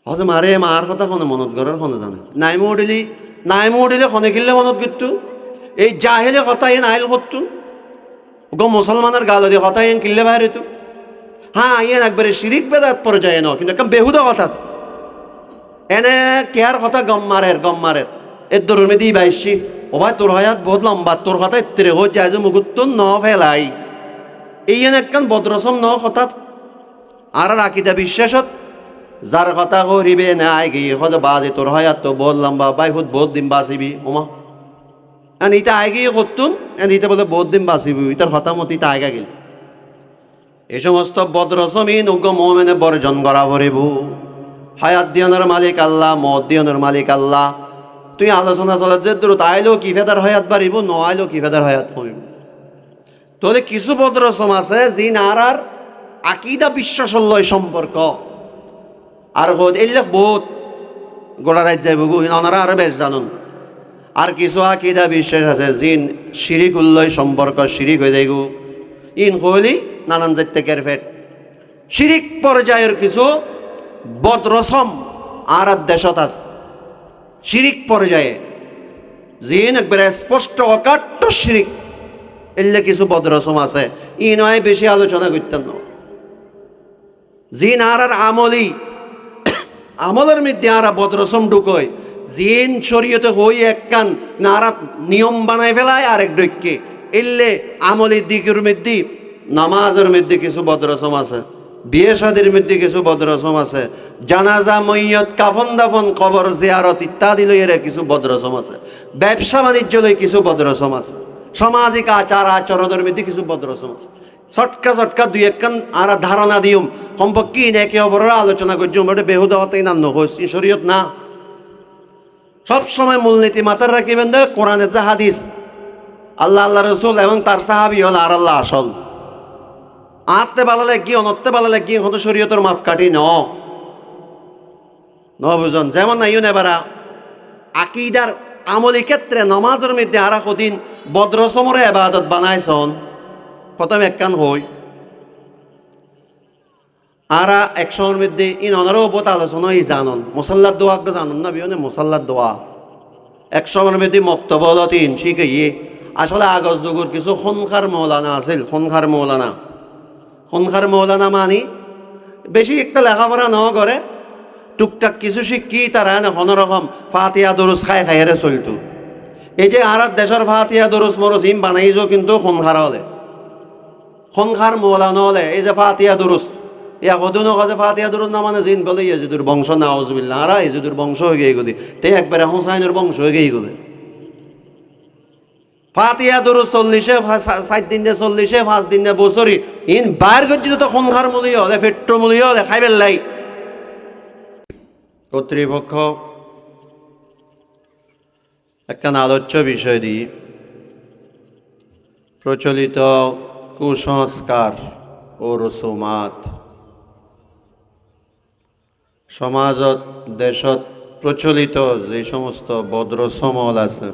হজে মারে মার কথা কোনো মনত গড়ার কোনো জানে নাইমু উঠিলে খনে কিনলে মনত গিরতু এই জাহেলে কথা এ নাইল করতুন গো মুসলমানের গালদি কথা এন কিনলে বাইরে তু হ্যাঁ ইয়েন একবারে শিরিক বেদাত পর্যায়ে ন কিন্তু একটা বেহুদা কথা এনে কেয়ার কথা গম মারের এর দরুন দি বাইশি ও ভাই তোর হায়াত বহুত লম্বা তোর কথা এত্রে হো যায় যে মুগুত্তুন ন ফেলাই এই একখান বদ্রসম ন হঠাৎ আর রাখিদা বিশ্বাসত যার কথা করিবে না আই গিয়ে হজে বাজে তোর হায়াত তো বহুত লম্বা বাইফুত বহুত দিন বাঁচিবি ওমা এন ইটা আই গিয়ে করতুন এন ইটা বলে বহুত দিন বাঁচিবি ইটার কথা মতো ইটা আইগা গেল এই সমস্ত বদ্রসমিন উগ্র মোমেনে বর্জন করা পড়িব হায়াত দিয়নের মালিক আল্লাহ মদ দিয়নের মালিক আল্লাহ তুই আলোচনা চলে যে দূর আইলেও কি ফেদার হায়াত বাড়িব ন আইলেও কি ফেদার হায়াত কমিব তোলে কিছু বদ্রসম আছে যি নারার আকিদা বিশ্বাসর লয় সম্পর্ক আর এলে বহুত গোড়া রাজ্য যাইব গো ওনারা আরো বেশ জানুন আর কিছু আকিদা বিশ্বাস আছে জিন শিরিক উল্লয় সম্পর্ক শিরিক হয়ে যাইব ইন হইলি নানান জাতীয় কেরফেট শিরিক পর্যায়ের কিছু বদ্রসম আর দেশত আছে শিরিক পর্যায়ে জিন একবারে স্পষ্ট অকাট্য শিরিক এলে কিছু বদ্রসম আছে ই নয় বেশি আলোচনা করতেন না জিন আর আমলের মধ্যে আর বদ্রসম ঢুকয় জিন শরীয়তে হই একখান নারা নিয়ম বানাই ফেলায় আরেক ডৈক্যে এলে আমলের দিকের মধ্যে নামাজের মধ্যে কিছু বদ্রসম আছে বিয়ে শাদির মধ্যে কিছু বদ্রসম আছে জানাজা মৈয়ত কাফন দাফন কবর জিয়ারত ইত্যাদি লইয়ের কিছু বদ্রসম আছে ব্যবসা বাণিজ্য লই কিছু বদ্রসম আছে সামাজিক আচার আচরণের মধ্যে কিছু বদ্রসম আছে চটকা দুই একখান আর ধারণা দিউম সম্পর্কে একে অপরের আলোচনা করছুম ওটা বেহুদা হতেই না নকই শরীয়ত না সবসময় মূলনীতি মাথায় রাখিবেন দে কোরআনের যে হাদিস আল্লাহ রসুল এবং তার সাহাবি হল আর আল্লাহ আসল আত্মে বালালে কি অনত্তে বালালে কি হতো শরীয়তের মাফ কাটি ন বুঝন যেমন নাইও নেবারা আকিদার আমলি ক্ষেত্রে নমাজের মধ্যে আর কদিন বদ্রসমরে এবাদত বানাইছন প্রথম একখান হই আর একশোর মধ্যে ইন অনারও বোধ আলোচনা ই জানন মুসাল্লার দোয়া জানন না বিহনে মুসাল্লার দোয়া একশোর মধ্যে মক্তবল তিন শিখে আসলে আগর যুগর কিছু খনখার মৌলানা আছিল খনখার মৌলানা মানি বেশি একটা লেখাপড়া ন করে টুকটাক কিছু শিক্ষি তারা না কোনোরকম ফাতিয়া দরুজ খাই হেরে চলতো এই যে আর দেশের ফাতিয়া দরুজ মরুজ ইম বানাইছো কিন্তু খনখার মৌলানা হলে এই যে ফাতিয়া দরুজ ইয়া কদুন কাজে ফাতিয়া দরুজ না মানে জিন বলে ইয়েজুদুর বংশ না আউজুবিল্লাহ আর ইয়েজুদুর বংশ হয়ে গিয়ে গলি তে একবারে হুসাইনের বংশ হয়ে গিয়ে গলে ফাতিয়া দরুজ 40 7 দিন 40 5 দিন বছরই ইন বাইর করছি তো খনখার মূল্য হলে পেট্রো মূল্য হলে খাইবেন লাই কর্তৃপক্ষ একখান আলোচ্য বিষয় দিয়ে প্রচলিত কুসংস্কার ও রসুমাত সমাজত দেশত প্রচলিত যে সমস্ত বদ্রসমল আছে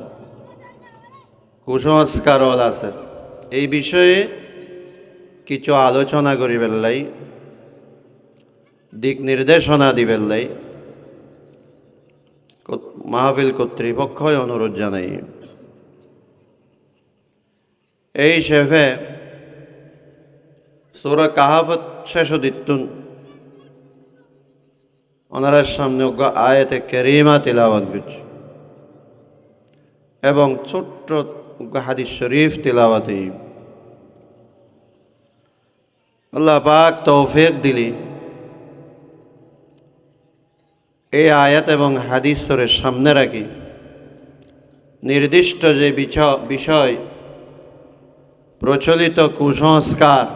কুসংস্কার আছে এই বিষয়ে কিছু আলোচনা করিবেন লাই দিক নির্দেশনা দিবেন লাই মাহফিল কর্তৃপক্ষ অনুরোধ জানাই এই শেফে সূরা কাহাফত শেষ দিতুন ওনার সামনে আয়াতে কারিমা তিলাওয়াত করছে এবং ছোট্ট হাদিস শরীফ তিলাওয়াত আল্লাহ পাক তৌফিক দিলি এই আয়াত এবং হাদিসের সামনে রাখি নির্দিষ্ট যে বিষয় প্রচলিত কুসংস্কার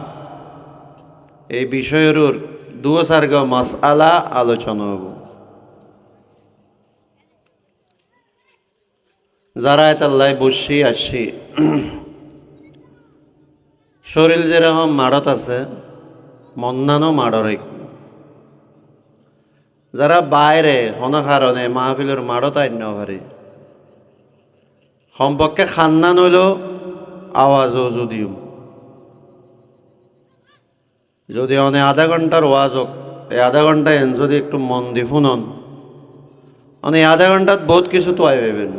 এই বিষয়ের দুসার্গ মাসআলা আলোচনা হব যারা এতাল্লাই বসি আসি শরীর যেরকম মাড়ত আছে মন্নানো মাড়রে যারা বাইরে কোনো কারণে মাহফিলের মাড়ত আইন পারে সম্পর্কে খান্নান হইল আওয়াজও যদি অনেক আধা ঘন্টার ওয়াজ হোক এই আধা ঘন্টা এন যদি একটু মন দি শুনন, মানে এই আধা ঘন্টাত বহুত কিছু তো পাইবেন।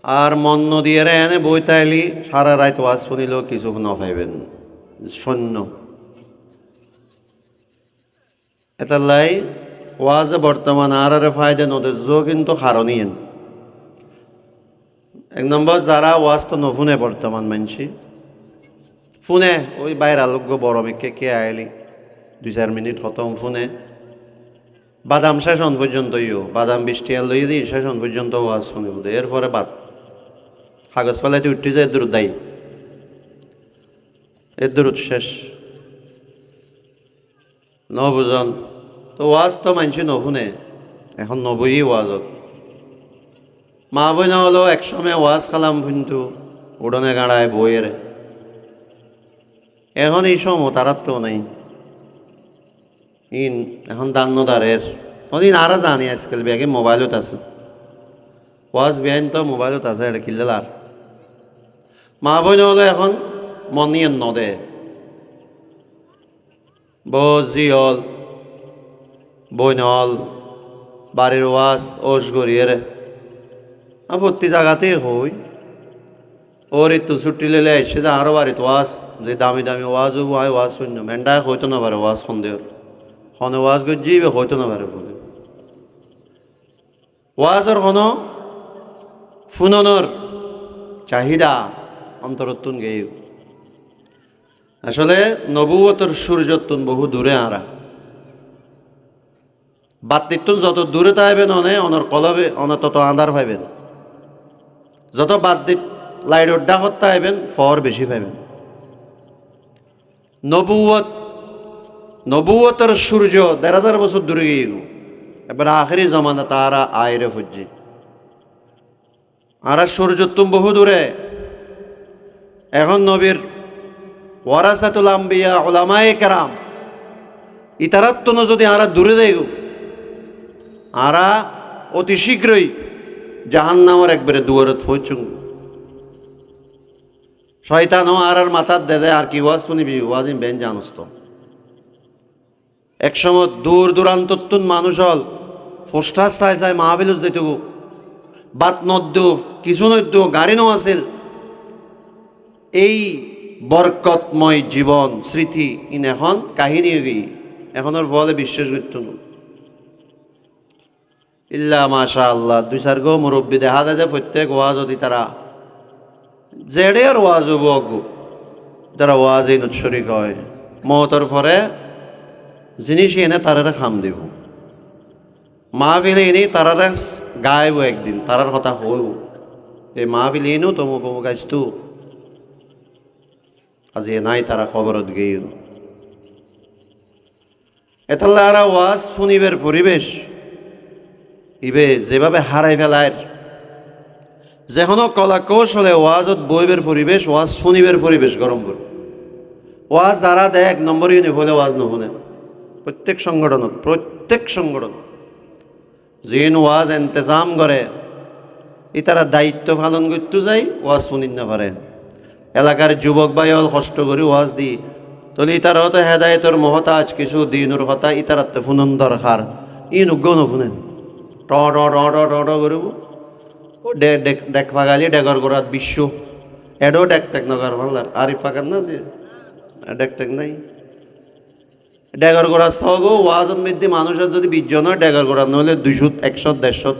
আর মন নদিয়ে এনে বই তাইলি সারা রাত ওয়াজ শুনিলেও কিছু ন পাইবেন, শূন্য। এটালাই ওয়াজে বর্তমান আর ফায়দা নদীর্য কিন্তু হারণীয়েন। এক নম্বর যারা ওয়াজ তো নফুনে বর্তমান মানসি ফোনে ওই বাইর আলোগ্য বড় মেঘকে কে আইলি 2-4 মিনিট খতম ফোনে। বাদাম শেষ হন পর্যন্তইও বাদাম বৃষ্টি আর লই দিই শেষ হন পর্যন্ত ওয়াজ শুনে বুঝে। এরপরে বাদ কাগজ পালাইতে উঠতে যায় দূর দায়ী এর দূর শেষ ন বুঝন। তো ওয়াজ তো মানছি নফুনে, এখন নবই ওয়াজত মা বই না হলো একসময় ওয়াজ খালাম কিন্তু উড়নে গাড়ায় বইয়ের। এখন এই সময় তারার তো নেই, ইন এখন দান্নদারের ওদিন আরও জানি আজকাল ব্যাগে মোবাইলত আছে ওয়াজ বেআইন তো মোবাইলত আছে এটা কিনলে আর মা বই না হলো এখন মন নিয়ে নদে বজি হল বইন হল বাড়ির ওয়াজ ওষ গড়িয়ে প্রতি জায়গাতেই হই। ওর একটু ছুটি লেলে এসে যে আরও বাড়িতে ওয়াজ যে দামি দামি ওয়াজ হবো আয় ওয়াজ শূন্য মেন্ডায় হইতো না পারে ওয়াজ সন্দেহর হনে ওয়াজ গিয়ে হইতো না পারে বলে ওয়াজর হন ফুননর চাহিদা অন্তরত্তুন গেই। আসলে নবুয়তর সূর্যত্তুন বহু দূরে আরা বাত্তিত্তুন যত দূরে তাইবেন অনে অনর কলবে অন তত আন্ধার পাইবেন, যত বাদ্যিত লাইট ওড্ডা করতে আইবেন ফর বেশি পাইবেন। নবুয়তর সূর্য 1,500 বছর দূরে গিয়ে এবার আখেরি জমানা তারা আয়রে ফুজি আর সূর্যত্তুম বহু দূরে। এখন নবীর ওয়ারাসাতুল আম্বিয়া উলামায়ে কেরাম ইতারাত্তন যদি আরা দূরে দেয় আরা অতি শীঘ্রই জাহান্নামের একবারে দুয়ারত পৌঁছুন। শয়তানও আর মাথার দেদে আর কি ওয়াজ শুনিবি ওয়াজিম বেন জানস তো। একসময় দূর দূরান্তর মানুষ হল ফোস্টার চাই চাই মাহবিল যেত বাত নদ্য কিছু নদ্য গাড়ি ন আছিল। এই বরকতময় জীবন স্মৃতি ইন এখন কাহিনী গিয়ে এখনের ফলে বিশ্বাস করত না। ইল্লা মাশা আল্লাহ 2-4 গো মুরব্বী দেখা যায় যে প্রত্যেক ওয়াজ যদি তারা জেডে আর ওয়াজ হব তারা ওয়াজ এই শরিক হয় মহতর পরে জিনিস এনে তারা খাম দিব মাহফিলে এনে তারা গাইব একদিন তারার কথা হইব এই মাহফিলে এনেও তমুক অমুক গাইছতু আজ এ নাই তারা খবরত গেই এতাল্লা আর ওয়াজ শুনিবের পরিবেশ ইবে যেভাবে হারাই ফেলায় যেন কলা কৌশলে ওয়াজত বইবের পরিবেশ ওয়াজ শুনিবের পরিবেশ গরম করে ওয়াজ যারা দেয় 1 নম্বর ইউনি হলে ওয়াজ নহনে প্রত্যেক সংগঠন যিন ওয়াজ ইন্তজাম করে ই তারা দায়িত্ব পালন করতে যাই ওয়াজ শুনিন না পারে। এলাকার যুবক ভাই হল কষ্ট করে ওয়াজ দি তলি তারা হয়তো হেদায়তর মহতাজ কিছু দিনুর কথা ইতারাতে ফুনন দরকার ই নুগ্গ নফুনেন ট ট ট ট ট করব ও ডেক ফাগালি ডেগর করাত বিশ্ব এডো ডেক টেক নগর বাংলার আরিফ ফাঁকার না যে ডেক টেক নাই ডেগর করার সহগো ওয়াজত মধ্যে মানুষের যদি 20 জন হয় ডেগর করার নহলে 200 100 150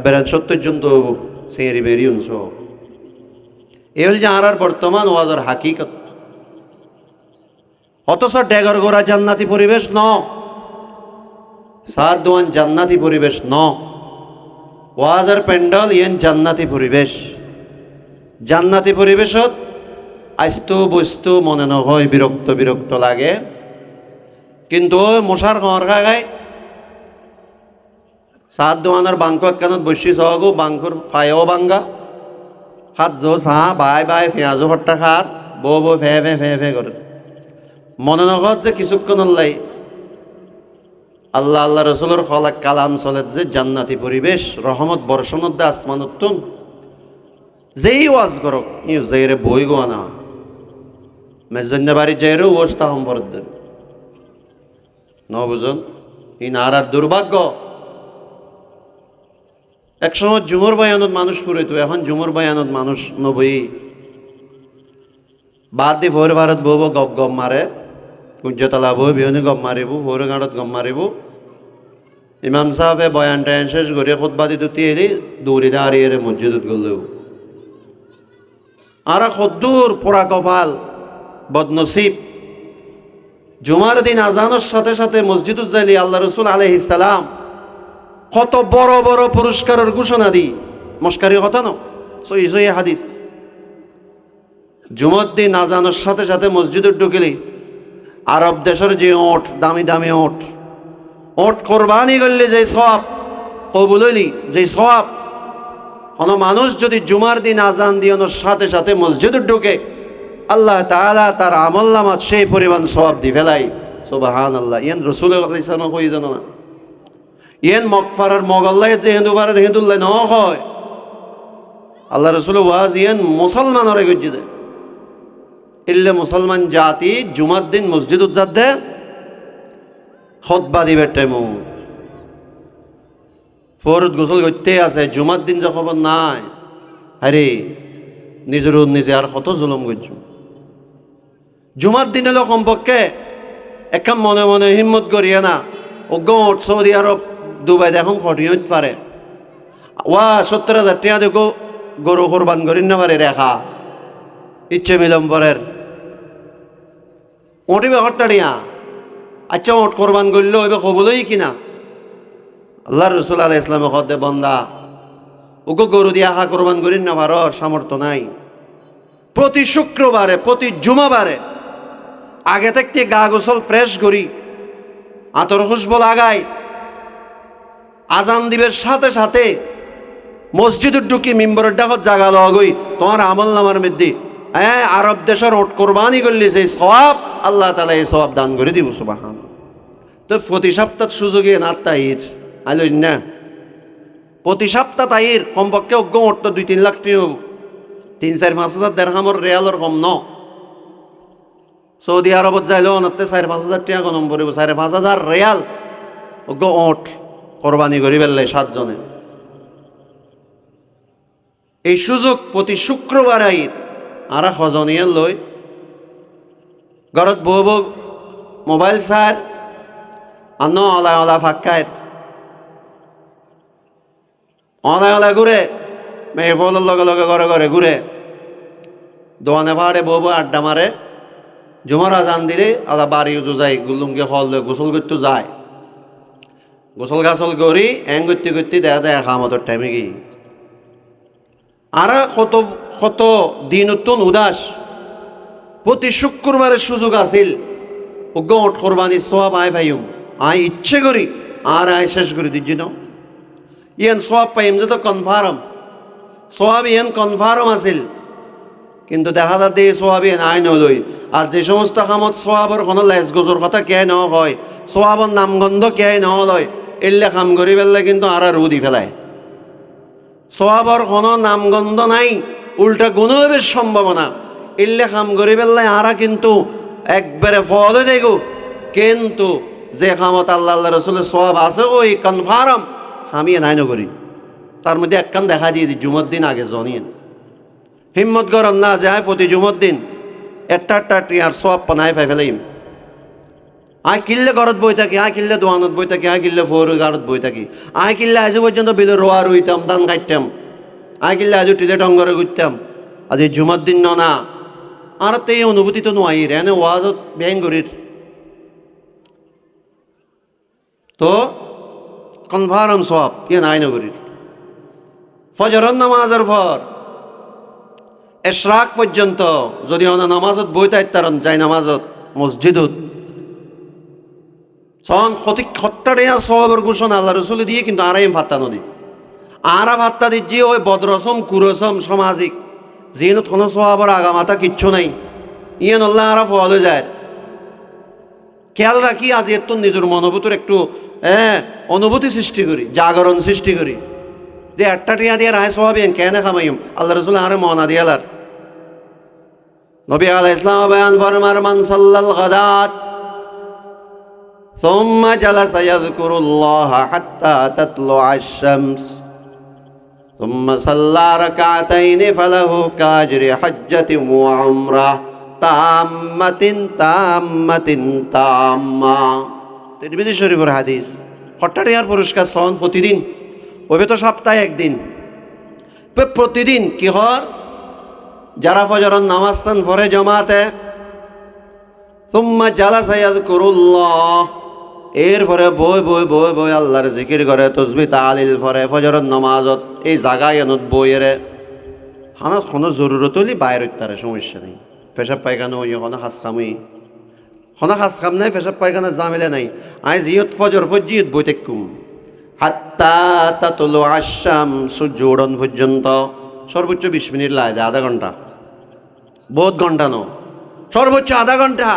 72 জন তো সেরি বেরি উনস এ হল যে আর বর্তমান ওয়াজের হাকিকত। অথচ ডেগর গোড়া জান্নাতি পরিবেশ ন সাত দোয়ান জান্নাতি পরিবেশ ন ওয়াজের প্যান্ডল ইয়েন জান্নাতি পরিবেশ। জান্নাতি পরিবেশত আইস্তু বস্তু মনে নহয় বিরক্ত বিরক্ত লাগে কিন্তু মশার খর খায় সাত দোয়ানের বাংক একখানত বসি সহগো বাংকর ফায়ও বাঙ্গা হাত জো চাহ বাই বাই পেঁয়াজো হট্টা খার বো বো ফে ফে ফে ফে করে মনে নগত যে কিছুক্ষণ লাই আল্লাহ আল্লাহ রসুলের খলাক কালাম চলে যে জান্নাতি পরিবেশ রহমত বর্ষণত দে আসমানতুন যেই ওয়াজ করক ই জেরে বই গো না মেজন্য বাড়ি জেরও ওয়াজ তাহম ফরদ দেন ন বুঝুন ই নারার দুর্ভাগ্য। একসময় জুমুর বয়ানত মানুষ পুরোইতো, এখন জুমুর বয়ানত মানুষ নবই বাদ দি ভোর ভারত বউ গপ গপ মারে, কুঞ্জতলা বউ বিহনি গপ মারিব, ভোর গাঁড়ত গপ মারিব। ইমাম সাহেবে বয়ান টায়ান শেষ করে খুতবা দিতে এলি দৌড়ি দাঁড়িয়ে মসজিদত গলেও আর কদ্দুর পোড়া কপাল বদনসিব। জুমার দিন আজানোর সাথে সাথে মসজিদুল যাইলি আল্লাহ রসুল আলাইহিস সালাম কত বড় বড় পুরস্কারের ঘোষণা দি, মস্কারির কথা ন, সহি সহি হাদিস। জুমার দিন আজানোর সাথে সাথে মসজিদে ঢুকিলি আরব দেশের যে ওট, দামি দামি ওট, ওট কোরবানি করলে যে সওয়াব কবুল হইলি যে সওয়াব, কোনো মানুষ যদি জুমার দিন আজান দিয়ানোর সাথে সাথে মসজিদে ঢুকে আল্লাহ তাআলা তার আমলনামাত সেই পরিমাণ সওয়াব দি ফেলাই। সুবহানাল্লাহ। ইয়ান রাসূলুল্লাহ সাল্লাল্লাহু আলাইহি ওয়াসাল্লাম কই জানো না, ইয়ান মগফারার মগল্লায় যে হিন্দু পারের হিন্দুল্লাহ ন হয় আল্লাহ রসুল ওয়াজ ইয়ান মুসলমানরে গজ্জি দেয়। ইল্লে মুসলমান জাতি জুমার দিন মসজিদ উজ্জাদ দে খুতবা দিবে টাইমু ফরদ গোসল করতে আছে, জুমার দিন যে খবর নাই, আরে নিজের নিজে আর কত জুলুম করছো। জুমার দিন হলো কমপক্ষে একখান মনে মনে হিম্মত করিয়ে না ওট সৌদি আরব দুবাই এখন ফটিয়ে পারে ওয়া 70,000 টাকা দেখো গরু কোরবান করি না পারে রেখা ইচ্ছে মিলম্বরের ওটিবে হট্টাড়িয়া। আচ্ছা ওট কোরবান করলে ওইবে কবলই কিনা আল্লাহ রসুল আলাইহিস সালাম কদে বন্দা ওকে গরু দিয়ে আহা কোরবান করি না পারর সামর্থ্য নাই। প্রতি শুক্রবারে প্রতি জুমাবারে আগে থাকতে গা গোসল ফ্রেশ করি আতর খুশবু লাগাই আজান দিবের সাথে সাথে মসজিদের ঢুকি মিম্বরের ডাকত জাগা লগই তোমার আমল নামার মধ্যে আরব দেশের ওট কোরবানি করলে সেই সওয়াব আল্লাহ তাআলা এই সওয়াব দান করে দিব। সুবহানাল্লাহ। তো প্রতি সপ্তাহ সুযোগে না তাইর আইলই না, প্রতি সপ্তাহ তাইর কমপক্ষে অজ্ঞ ওট 2-3 লাখ টাকা 3-4-5 হাজার দেড়হামর রিয়ালর কম ন। সৌদি আরবত যাইলেও অনতে 4-5 হাজার টাকা গণম পড়িব, 4-5 হাজার রিয়াল অজ্ঞ ওট কোরবানি করি ফেললে 7 জনে। এই সুযোগ প্রতি শুক্রবার আইর আর সজনীয় লই ঘরত বউ বউ মোবাইল সার আন অলা অলা ফাঁকায় অলা অলা ঘুরে মেয়ে ফলের লগে লগে ঘরে ঘরে ঘুরে দোয়ানে পাহাড়ে বউ বউ আড্ডা মারে। জুমার আজান দিলে আলা বাড়ি উজু যায় গুলুমকে ফল গোসল করতে যায়, গোসল গাছল করি এং করতে করতে দেখা যায় খামতর টাইমে কি আর কত কত দিন উত্তন উদাস। প্রতি শুক্রবারের সুযোগ আছিল ওগ ওট কোরবানি সওয়াব আয় ভাইম আয় ইচ্ছে করি আর আয় শেষ করে দিচ্ছি ন ইয়ান সওয়াব পাইম যে তো কনফার্ম সওয়াব ইয়ান কনফার্ম আছিল, কিন্তু দেখা যাতে এই সওয়াব ইয়ান আয় নলই। আর যে সমস্ত কামত সওয়াবর কোনো লেস গজর কথা কে ন হয় সওয়াবর নামগন্ধ কে ন লয় এলে কাম করি ফেললে কিন্তু আর রুদি ফেলায়। সওয়াবর কোনো নামগন্ধ নাই, উল্টা গুণবের সম্ভাবনা এলে কাম করি ফেললে আরা কিন্তু একবারে ফলে দেখো। কিন্তু যে কামত আল্লাহ আল্লাহ রসুলের সওয়াব আছে ওই কনফার্ম আমি নাই নকরি। তার মধ্যে একখান দেখা দিয়ে দিই জুমার দিন আগে জনিয়েন হিম্মত করেন না যে প্রতি জুমার দিন একটা টিয়ার সওয়াব পানায় পাই ফেলাইম। আয় কিল্লে ঘরত বই থাকি, আয় কিল্লে দোয়ানত বই থাকি, আয় কিল্লে ফোর গাড়ত বই থাকি, আয় কিল্লে আজ পর্যন্ত বিলে রোয়া রইতাম ধান কাটতাম, আয় কিল্লে আজ টিলে টঙ্গরে ঘুরতাম। আজ এই জুমার দিন না আর তো এই অনুভূতি তো নোয়াই রে এনে ওয়াজত ব্যাং করির তো কনফার্ম সওয়াব ইয়ে নাই নগরীর। ফজরের নামাজের পর এশরাক পর্যন্ত যদি অনা নামাজত বইতে তারন যাই নামাজত মসজিদত সন খত্তারিয়া সওয়াবের ঘোষণা আল্লাহ রসুল দিয়ে, কিন্তু আরাইম ভাত্তা নদী আরা ভাত্তা দিচ্ছি ওই বদরসম কুরসম সামাজিক যিনি কোনো সওয়াবের আগামাতা কিচ্ছু নাই ইয়ান আল্লাহ আরা ফল হয়ে যায়। খেয়াল রাখি আজ এত নিজের মনোভূতির একটু অনুভূতি সৃষ্টি করি, জাগরণ সৃষ্টি করি যে একটা টিয়া দিয়ে রায় সোহাবিন কেন খামাইম আল্লাহ রসুল আরে মনা দিয়ালার নবী আলাইহিস সালাম বয়ান ফরমার মান সাল্লাল গাদাত ثم جلس يذكر الله حتى تطلع الشمس ثم صلى ركعتين فله كأجر حجة وعمرة تامة تامة تامة তিরমিজি শরীফের হাদিস। হঠাৎ পুরস্কার সন প্রতিদিন, ওইবে তো সপ্তাহে একদিন। প্রতিদিন কি হর যারা ফজরের নামাজ পড়ে জমাতে, তুম্মা জালাসা ইয়াযকুরুল্লাহ, এরপরে বই বই বই বই আল্লাহর জিকির করে, তসবিহ তাহলিল পড়ে ফজরের নামাজত। এই জায়গায় এনত বইয়েরে হানা কোনো জরুরত হলে বাইরে তারে সমস্যা নেই। পেশাব পায়খানা ওই কোনো হাস খামই, কোনো হাস খাম নাই, পেশাব পায়খানা জামেলে নাই। আই জিয়ত ফজর ফজিয়ত বই তেকুম হাত্তা তাতলু আশাম, সূর্য উড়ন পর্যন্ত সর্বোচ্চ 20 মিনিট লাগে, আধা ঘন্টা, বহুত ঘন্টা নো, সর্বোচ্চ আধা ঘন্টা।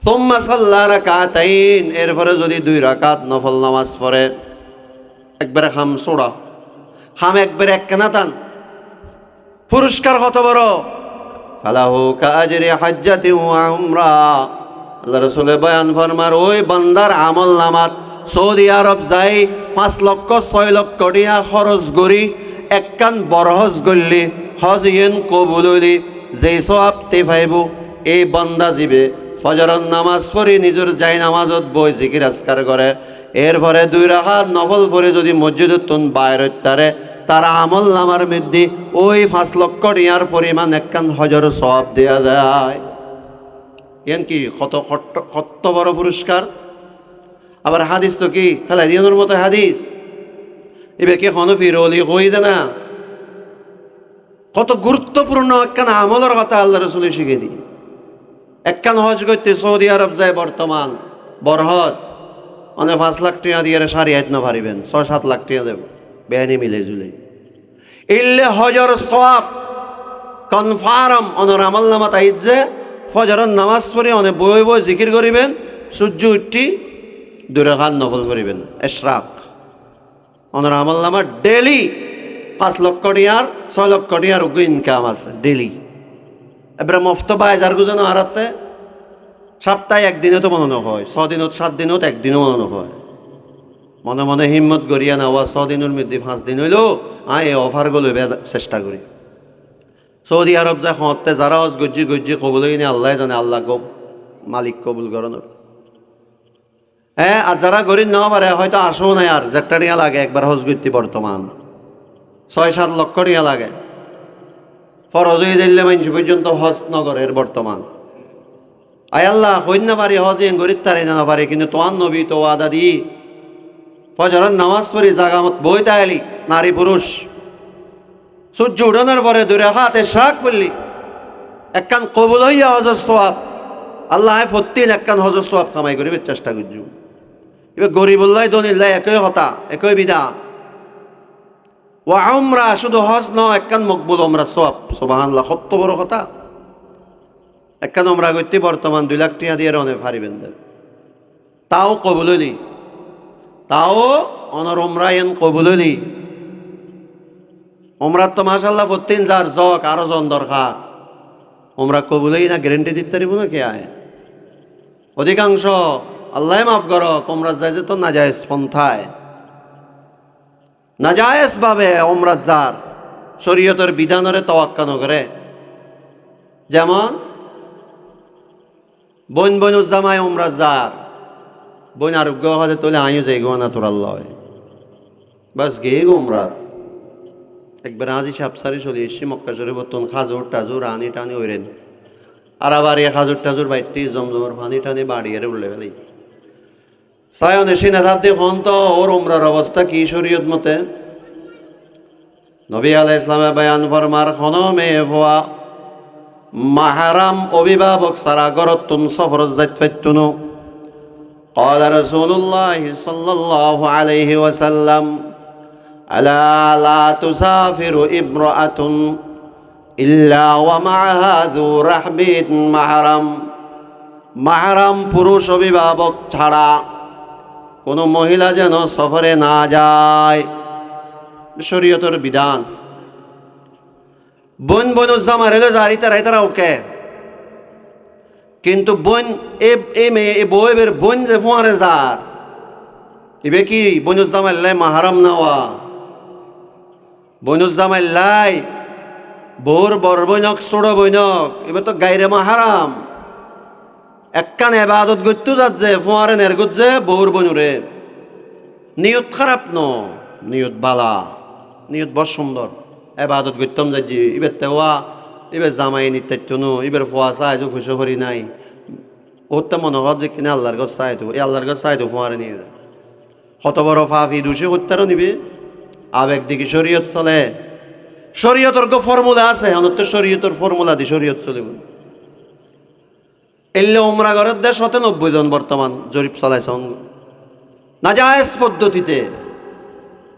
সুম্মা সাল্লা রাকাতাইন, এরপরে যদি 2 রাকাত নফল নামাজ পড়ে, একবারে খাম সোড়া, খাম একবারে একখানা টান, পুরস্কার কত বড়! ফালাহু কাআজরি হাজ্জাতি ওয়া উমরা। আল্লাহ রাসূলের বয়ান ফরমার, ওই বান্দার আমল নামাত সৌদি আরব যাই 5 লক্ষ 6 লক্ষ টাকা খরচ করি একখান বড় হজ করলি, হজ ইয়েন কবুল হইলি, যেই সওয়াব তে পাইব। এই বান্দা জীবে ফজরের নামাজ পড়ি নিজের যাই নামাজত বই জিকির আজকার করে, এরপরে 2 রাকাত নফল পড়ে যদি মসজিদত তুন বাইরে তারে, তারা আমল নামার মধ্যে ওই 5 লক্ষ টাকার পরিমাণ একখান হজর সওয়াব দেয়া যায়। এন কি কত বড় পুরস্কার! আবার হাদিস তো কি ফেলাই দিয়ানোর মতো হাদিস, এবার কে কোনো ফিরলি কই দে না। কত গুরুত্বপূর্ণ একখান আমলের কথা আল্লাহ রাসূল শিখিয়ে দিই। একখান হজ করতে সৌদি আরব যায় বর্তমান বড় হজ, মানে 5 লাখ টাকা দিয়ে সারি আইত না পারিবেন, 6-7 লাখ টাকা দেব বেআইনি মিলে জুলে। ইল্লে হজর সওয়াব কনফার্ম অনর আমল নামাত আইত যে ফজরের নামাজ পড়ে অনেক বই বই জিকির করিবেন, সূর্য উঠি 2 রাকাত নফল করিবেন ইশরাক, অনর আমল নামার ডেলি 5 লক্ষ টাকার 6 লক্ষ টাকার ইনকাম আছে ডেলি। এবার মফত বাজার গুজন আরাতে সপ্তাহে একদিনে তো মনে হয়, 6 দিনত 7 দিনত একদিনও মনে হয়। মনে মনে হিম্মত করিয়া নেওয়া 6 দিনের মধ্যে 5 দিন হইলেও এই অফারগুলো চেষ্টা করি। সৌদি আরব যা হতে যারা হজ গজ্জি গজ্জি কবুল হইনি আল্লাহ জানে, আল্লাহ মালিক কবুল করানোর। হ্যাঁ, আর যারা গরিব নেওয়া পারে হয়তো আসেও নাই, আর যেটা টিয়া লাগে একবার হজ করতে বর্তমান 6-7 লক্ষ টিয়া লাগে। ফরজ হয়ে দিলে মানুষ পর্যন্ত হজ নগরের বর্তমান। আয় আল্লাহ হইন না পারি হজ গরিব তারে না পারে, কিন্তু তোয়ান নবী তো আদা দি ফজরের নামাজ পড়ি জাগামত বই তাইলি নারী পুরুষ, সূর্য উঠানোর পরে 2 রাকাত ইশরাক পড়লি একখান কবুল হইয়া হজর সওয়াব। আল্লাহ প্রতিদিন একখান হজর সওয়াব কামাই করিবে চেষ্টা করছু। এবার গরিবুল্লাহ দনিল্লাহ একই কথা, একই বিদা। ওয়া উমরা, শুধু হজ ন, একখান মকবুল উমরা সওয়াব। সুবহানাল্লাহ, কত বড় কথা! একখান উমরা করতে বর্তমান 2 লাখ টাকা দিয়ে অনেক পারিবেন, তাও কবুল হইলি, তাও অনর উমরা এন কবুল হইলি। উমরাত তো মাশাআল্লাহ প্রতিদিন যার জক আরো জন দরকার, উমরা কবুল হই না গ্যারেন্টি দিতে পারিব না কে আয়। অধিকাংশ আল্লাহ মাফ করো উমরা যায় যে তো নাজায়েজ পন্থায়, নাজায়েজ ভাবে উমরা যার শরীয়তের বিধানরে তাওয়াক্কা নকরে। যেমন বোন জামাই উমরা যার বোন আরোগ্য হতে তোলে আইও যাই গো না তোর আল্লাহ বাস গে গো উমরা। একবার আজি সাপসারি চলে এসছি মক্কা শরীফ, বর্তন খাজুর টাজুর আনি টানি ওইরেন, আর আবার এ খাজুর টাজুর বাইরটি জমজমর পানি টানি বাড়িয়ে উঠলে ফেলি সায়ন এসে নেতার দেখুন তো ওর উমরার অবস্থা কি শরীয়ত মতে। নবী আলাইহিস ইসলামে বয়ান ফরমার, খন মেয়ে ভুয়া মাহারাম অভিভাবক সারা গরত তুম সফরত যাইত ফাইতুনো। قال رسول الله صلى الله عليه وسلم ألا لا تسافر امرأة إلا ومعها ذو رحم محرم। মাহরাম পুরুষ অভিভাবক ছাড়া কোনো মহিলা যেন সফরে না যায়, শরীয়তের বিধান। বোন জামার এলো জারি তারা ওকে কিন্তু বোন এই মেয়ে এই বউ এবার বোন যে ফোয়ারে যার ইবে কি বনুজ্জামাল্লাই মাহারাম নেওয়া বনুজ্জামাল্লাই বউর বড় বৈনক ছোট বৈনক এবার তো গাইরে মাহারাম একখান এবাদত করতে যাচ্ছে ফোয়ারে নের করছে বউর বনুরে নিয়ত খারাপ ন নিয়ত বালা নিয়ত বড় সুন্দর এবাদত করতাম যাচ্ছি এবার তেওয়া এবার জামাই নিত্যাত্য নো এবার ফোয়া চাই তো ফুসো করি নাই ওর তো মনে হয় যে কিনা আল্লাহর কাছে চাই তো এই আল্লাহর কাছে চাই তো ফোয়ারে নিয়ে যায় কত বড় ফাফি দোষী হত্যারও নিবে আবেগ দিকে শরীয়ত চলে শরীয়তর ফর্মুলা আছে অনত শরীয়তর ফর্মুলা দি শরীয়ত চলিব এলে ওমরা ঘরের 90 জন বর্তমান জরিপ চালাইছে নাজায়েজ পদ্ধতিতে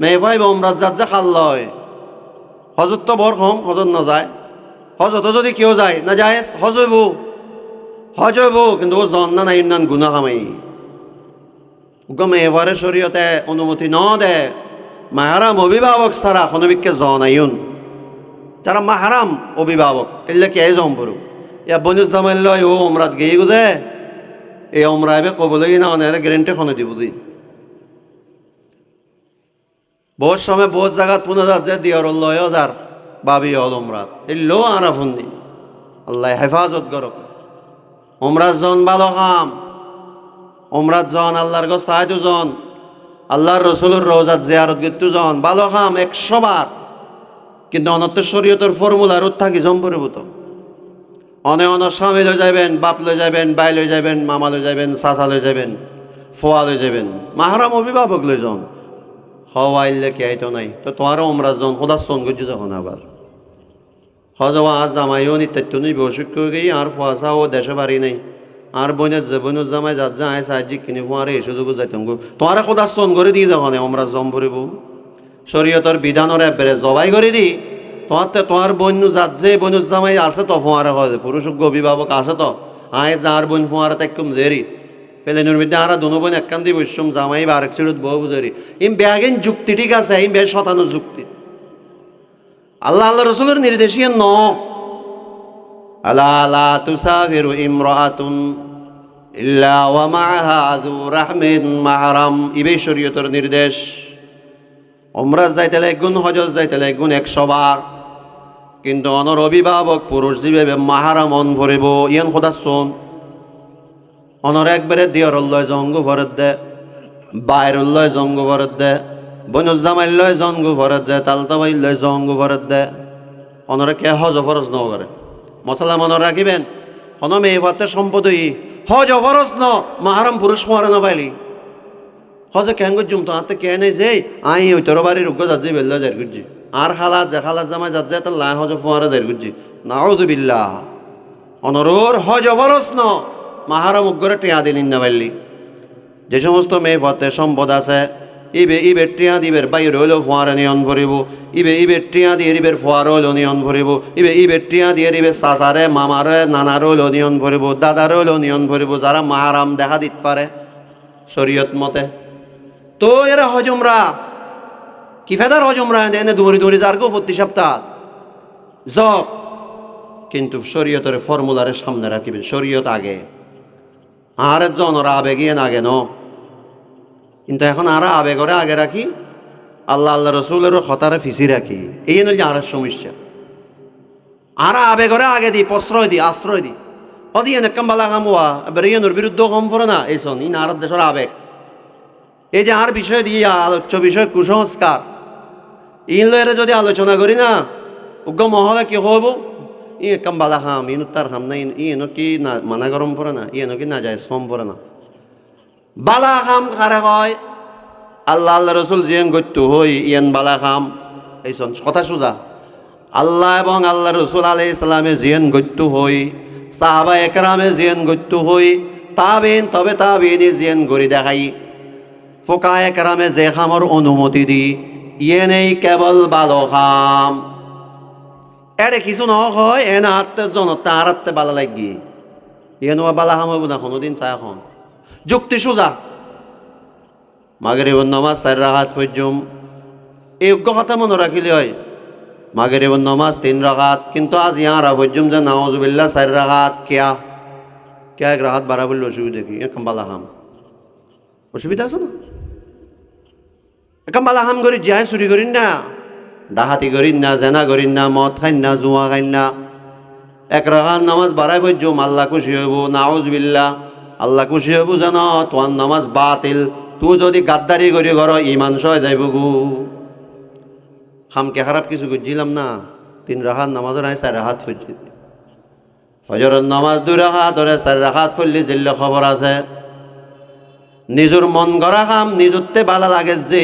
মেয়ে ভাই ওমরা যা খাল লয় হজত তো বর কম হজত না যায় হজত যদি কেউ যায় নাজায়েজ হজ হইব কিন্তু ও জন না নাই নান গুণা কামাই মেয়ে ভাইয়ের শরীয়তে অনুমতি ন দে মাহারাম অভিভাবক ছাড়া খনবিককে জন আইন যারা মাহারাম অভিভাবক এলে কে জম পড়ু ইয়া বনুজ্জামাল লয় ও ওমরাত গিয়ে গুদে এই ওমরা এবে কবলে না অনেক গ্যারেন্টি খনে দিব দি বহুত সময় বহুত জায়গা পুনে যাচ্ছে দিয়র লয় যার বাবি হল ওমরাত এলো আরা ফুন্দি আল্লাহ হেফাজত করক ওমরাত জন ভালো কাম ওমরাত জন আল্লাহর গো সাহায্য জন আল্লাহর রসুলের রোজাত জিয়ারত গিত্তু জন ভালো কাম 100 বার কিন্তু অনত্য শরীয়তের ফর্মুলার থাকি জম্পরিভূত অনে স্বামী লই যাবেন বাপ লই যাবেন বাই লই যাবেন মামা লই যাবেন চাচা লই যাবেন ফোয়া লই যাবেন মাহারাম অভিভাবক লই জন হওয়াইলে কে আইতো নাই তো তোমারও ওমরা জন খোদা সন করছি যখন আবার হজওয়া আর জামাইও নিত্যাত্য নেই বসুক্য গিয়ে আর ফোয়া চাও দেশে বাড়ি নেই আর বোনের যে বোনের জামাই যার যা আয় সাহায্য কিনে ফোয়ারে এসে যোগ যাইতাম গো তোমার খোদা সন করে দিয়ে যখন আমরা জম ভরিব শরীয়তর বিধানের এবারে জবাই করে দি তোমার বোন যার যে বোনের জামাই আছে তো ফোয়ারে হয় পুরুষজ্ঞ অভিভাবক আছে তো আয় যার বোন ফোয়ারে তাইকুম দেরি পেলেনুর মধ্যে আর দুনো বোন একখান দিয়ে বসুম জামাই বা আরেক সিরুত বউ বুঝারি ইম ব্যাগিন যুক্তি ঠিক আছে ইম বেশ শতানো যুক্তি আল্লাহ রসুলের নির্দেশিয়ে ন আলা তুসাফিরু ইমরাতুন ইল্লা ওয়া মাআহা যু রাহমিন মাহরাম ইবে শরীয়তের নির্দেশ ওমরা যাইতে লাগুন হজ যাইতে লাগুন 100 বার কিন্তু অনর অভিভাবক পুরুষ যেভাবে মাহারাম মন ভরিব ইয়ান খোদা শোন অনর একবারে দিয়রল্লয় জঙ্গু ভরত দে বাইরুল্লয় জঙ্গু ভরত দে বনুজ্জামাইল্লয় জঙ্গু ভরত দে তালতাবাইল্লয় জঙ্গু ভরত দে অনরে কে হজ ফরজ ন করে মশলা মনে রাখিবেন হন মেয়ে ভাতে সম্পদই হজ ফরজ ন মাহারাম পুরুষ মরে ন পাইলি হজে কেন করছুম তো হাতে কে নেই যে আই ওই তোর বাড়ির উগ্র যাচ্ছি বেল্লা যাই করছি আর খালাত জামাই যাচ্ছে তার লাই হজ ফোয়ারে যাই করছি নাউযুবিল্লাহ অনরোর হজ ফরজ ন মাহারাম উগ্রে টিয়া দিলিন না পারলি যে সমস্ত মেয়ে ফতে সম্পদ আছে ইবে টিয়া দিবের বাইরে হইলেও ফোয়ারে নিয়ন ভরিব ইবে টিয়া দিয়ে ইবের ফোয়ার হইলেও নিয়ন ভরিব ইবে টিয়া দিয়ে ইবে চাচারে মামারে নানার হইলেও নিয়ন ভরিব দাদার হইলেও নিয়ন ভরিব যারা মাহারাম দেখা দিতে পারে শরীয়ত মতে তো এরা হজমরা কি ফেদার হজমরা এনে দৌড়ি যার গো প্রতি সপ্তাহ জব কিন্তু শরীয়তের ফর্মুলারে সামনে রাখিবেন শরীয়ত আগে আর জনরা আবেগিয়ে আগে ন কিন্তু এখন আর আবেগরে আগে রাখি আল্লাহ রসুলেরও খতারে ফিসি রাখি এই নয় যে আর সমস্যা আর আবেগরে আগে দিই প্রশ্রয় দিই আশ্রয় দিই অদিয়ে নেকাম বালা কামুয়া এবার ইয়েনোর বিরুদ্ধে কম পড়ে না এই শোন ইন আর দেশের আবেগ এই যে আর বিষয় দিয়ে আলোচ্য বিষয় কুসংস্কার ইন লয়ের যদি আলোচনা করি না উগ্র মহলে কি হব ই একাম বালা খাম ইনু তার খাম না ইনো কি না মানা গরম পড়ে না ইনো কি না যায় কম পড়ে না বালা খাম খারে হয় আল্লাহ রসুল জিয়ান গত্য হই ইয়ান বালা খাম এই কথা সোজা আল্লাহ এবং আল্লাহ রসুল আলাই ইসলামে জিয়ান গত্য হই সাহাবা একরামে জিয়ান গত্য হই তাবিন তবে তাবিনে জিয়ান গড়ি দেখাই ফোকা একরামে যে খামর অনুমতি দি ইয়ে নেই কেবল বালো খাম এরে কিছু ন হয় এনে হাতে জনতা আর হাতে বালা লাগি ইয়ে নোয়া বালা খাম হইব না কোনোদিন চাই এখন যুক্তি সোজা মাগরিবুন নামাজ 4 রাকাত পর্যম এই যোগ্য কথা মনে রাখিলে হয় মাগরিবুন নামাজ 3 রাকাত কিন্তু আজ ইয়ারা পর্যম যে নাউজুবিল্লাহ 4 রাকাত কিয়া কে এক রাহাত বাড়া বললে অসুবিধা কি? এখন বালা হাম অসুবিধা আছে না? এখন বালা হাম করি যাই চুরি করিন না, ডাহাতি করিন না, জেনা করিন না, মদ খাইন না, জুয়া খাইন না। এক রাহাত নামাজ বাড়াই পর্যম আল্লাহ খুশি হইব, নাউজুবিল্লাহ। আল্লাহ খুশি হইব জান তোমার নামাজ বাতিল। তুই যদি গাদ্দারি করি ঘর ইমান সয় যাইব গু। খামকে খারাপ কিছু করছিলাম না, 3 রাহাত নামাজও নাই, 4 রাহাত পড়ছি। ফজরের নামাজ 2 রাহাত ধরে 4 রাহাত পড়লে যেলে খবর আছে। নিজের মন গড়া খাম নিজতে ভালো লাগে যে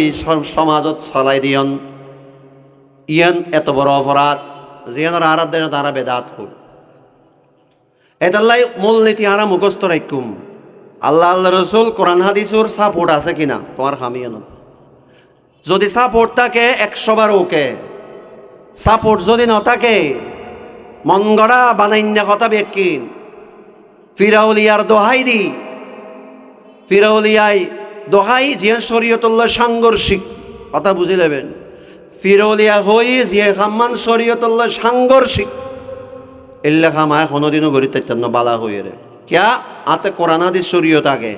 সমাজত চলাই দিয়ন, ইয়ান এত বড় অপরাধ জিয়ানোর আরাত দেন তারা বেদাত খুব। এটাল্লাই মূলনীতি আরা মুখস্থ রাখুম। আল্লাহ আল্লাহ রসুল কোরআন হাদিসুর সাপোর্ট আছে কিনা তোমার খামিয়ান। যদি সাপোর্ট থাকে 100 বার ওকে, সাপোর্ট যদি ন থাকে মন গড়া বানাইন্য কথা বেকিন। ফিরাউলিয়ার দোহাই দি, ফিরাউলিয়ায় দোহাই যে শরীয়তুল্লাহ সাংঘর্ষিক কথা বুঝে নেবেন। ফিরৌলিয়া হই যে খাম্মান শরীয়তুল্লাহ সাংঘর্ষিক এল্লা খামায় কোনোদিনও গরিব তেন্ন বালা হয়ে রে ক্যা আতে কোরআন হাদিস শরীয়ত আগে।